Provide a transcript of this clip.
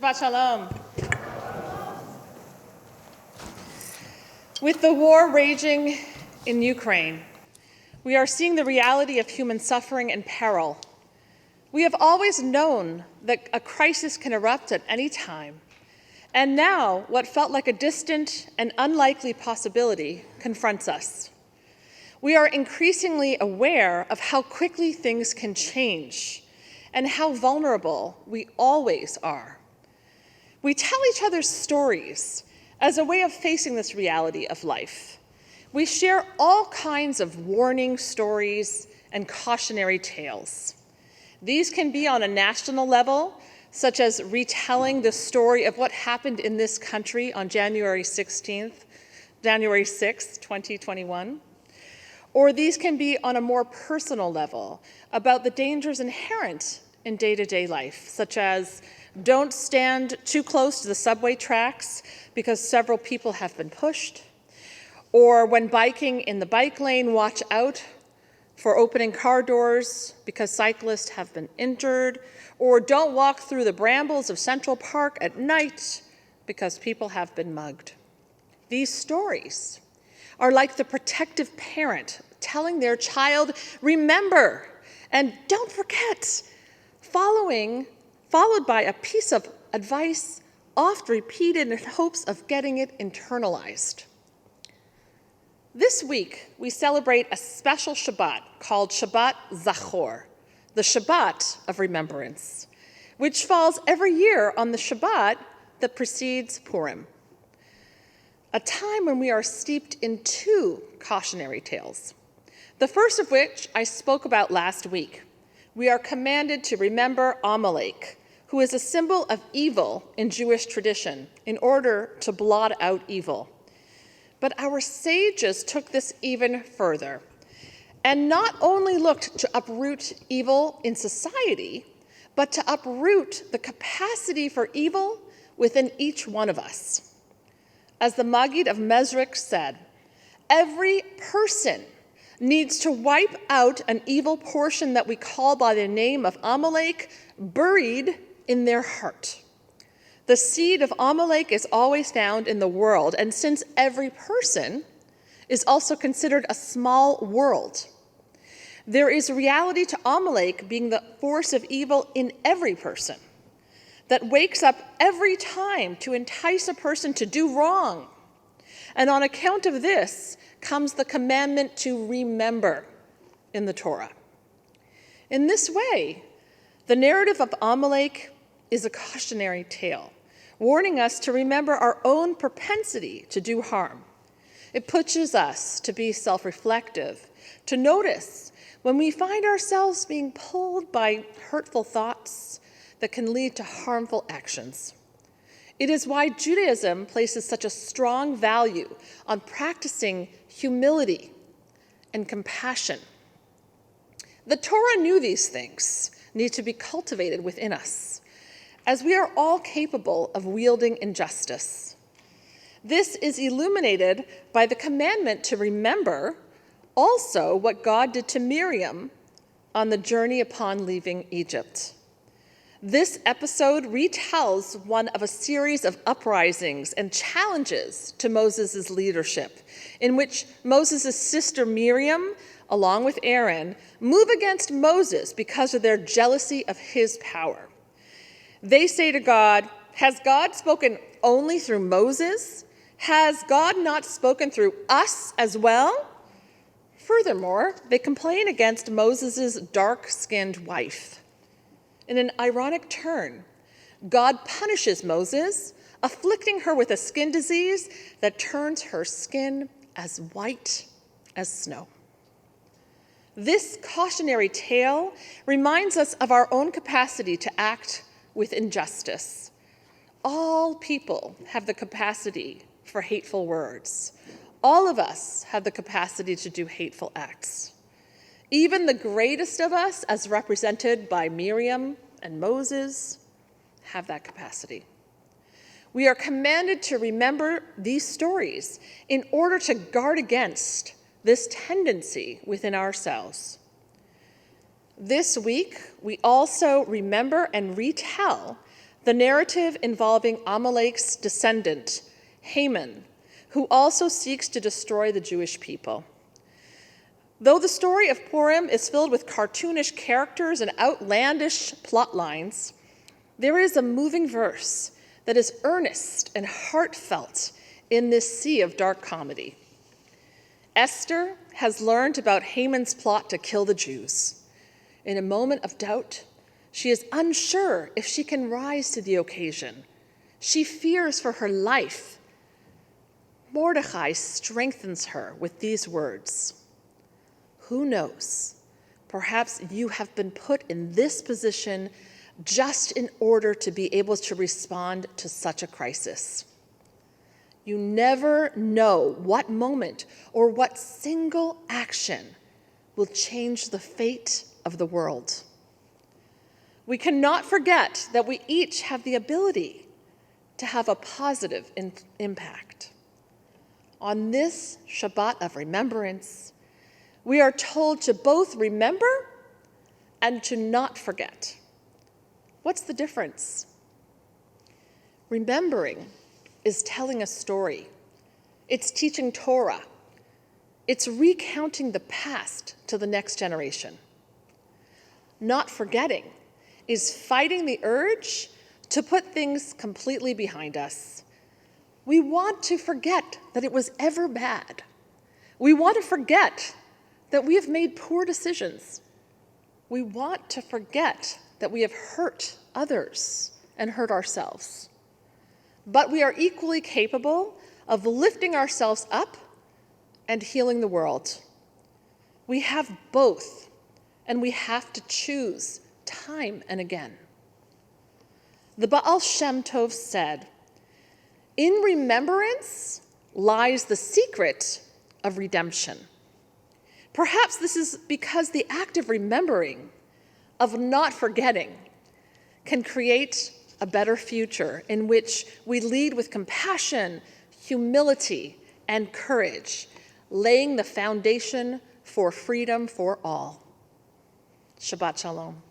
Shabbat Shalom. With the war raging in Ukraine, we are seeing the reality of human suffering and peril. We have always known that a crisis can erupt at any time, and now what felt like a distant and unlikely possibility confronts us. We are increasingly aware of how quickly things can change and how vulnerable we always are. We tell each other stories as a way of facing this reality of life. We share all kinds of warning stories and cautionary tales. These can be on a national level, such as retelling the story of what happened in this country on January 6th, 2021. Or these can be on a more personal level about the dangers inherent in day-to-day life, such as don't stand too close to the subway tracks because several people have been pushed, or when biking in the bike lane, watch out for opening car doors because cyclists have been injured, or don't walk through the brambles of Central Park at night because people have been mugged. These stories are like the protective parent telling their child, remember, and don't forget, followed by a piece of advice oft repeated in hopes of getting it internalized. This week, we celebrate a special Shabbat called Shabbat Zachor, the Shabbat of Remembrance, which falls every year on the Shabbat that precedes Purim, a time when we are steeped in two cautionary tales, the first of which I spoke about last week. We are commanded to remember Amalek, who is a symbol of evil in Jewish tradition, in order to blot out evil. But our sages took this even further, and not only looked to uproot evil in society, but to uproot the capacity for evil within each one of us. As the Maggid of Mezrich said, every person needs to wipe out an evil portion that we call by the name of Amalek, buried in their heart. The seed of Amalek is always found in the world, and since every person is also considered a small world, there is reality to Amalek being the force of evil in every person that wakes up every time to entice a person to do wrong. And on account of this comes the commandment to remember in the Torah. In this way, the narrative of Amalek is a cautionary tale, warning us to remember our own propensity to do harm. It pushes us to be self-reflective, to notice when we find ourselves being pulled by hurtful thoughts that can lead to harmful actions. It is why Judaism places such a strong value on practicing humility and compassion. The Torah knew these things need to be cultivated within us, as we are all capable of wielding injustice. This is illuminated by the commandment to remember also what God did to Miriam on the journey upon leaving Egypt. This episode retells one of a series of uprisings and challenges to Moses' leadership, in which Moses' sister Miriam, along with Aaron, move against Moses because of their jealousy of his power. They say to God, has God spoken only through Moses? Has God not spoken through us as well? Furthermore, they complain against Moses' dark-skinned wife. In an ironic turn, God punishes Moses, afflicting her with a skin disease that turns her skin as white as snow. This cautionary tale reminds us of our own capacity to act with injustice. All people have the capacity for hateful words. All of us have the capacity to do hateful acts. Even the greatest of us, as represented by Miriam and Moses, have that capacity. We are commanded to remember these stories in order to guard against this tendency within ourselves. This week, we also remember and retell the narrative involving Amalek's descendant, Haman, who also seeks to destroy the Jewish people. Though the story of Purim is filled with cartoonish characters and outlandish plot lines, there is a moving verse that is earnest and heartfelt in this sea of dark comedy. Esther has learned about Haman's plot to kill the Jews. In a moment of doubt, she is unsure if she can rise to the occasion. She fears for her life. Mordecai strengthens her with these words. Who knows? Perhaps you have been put in this position just in order to be able to respond to such a crisis. You never know what moment or what single action will change the fate of the world. We cannot forget that we each have the ability to have a positive impact. On this Shabbat of remembrance, we are told to both remember and to not forget. What's the difference? Remembering is telling a story. It's teaching Torah. It's recounting the past to the next generation. Not forgetting is fighting the urge to put things completely behind us. We want to forget that it was ever bad. We want to forget that we have made poor decisions. We want to forget that we have hurt others and hurt ourselves. But we are equally capable of lifting ourselves up and healing the world. We have both, and we have to choose time and again. The Baal Shem Tov said, "In remembrance lies the secret of redemption." Perhaps this is because the act of remembering, of not forgetting, can create a better future in which we lead with compassion, humility, and courage, laying the foundation for freedom for all. Shabbat Shalom.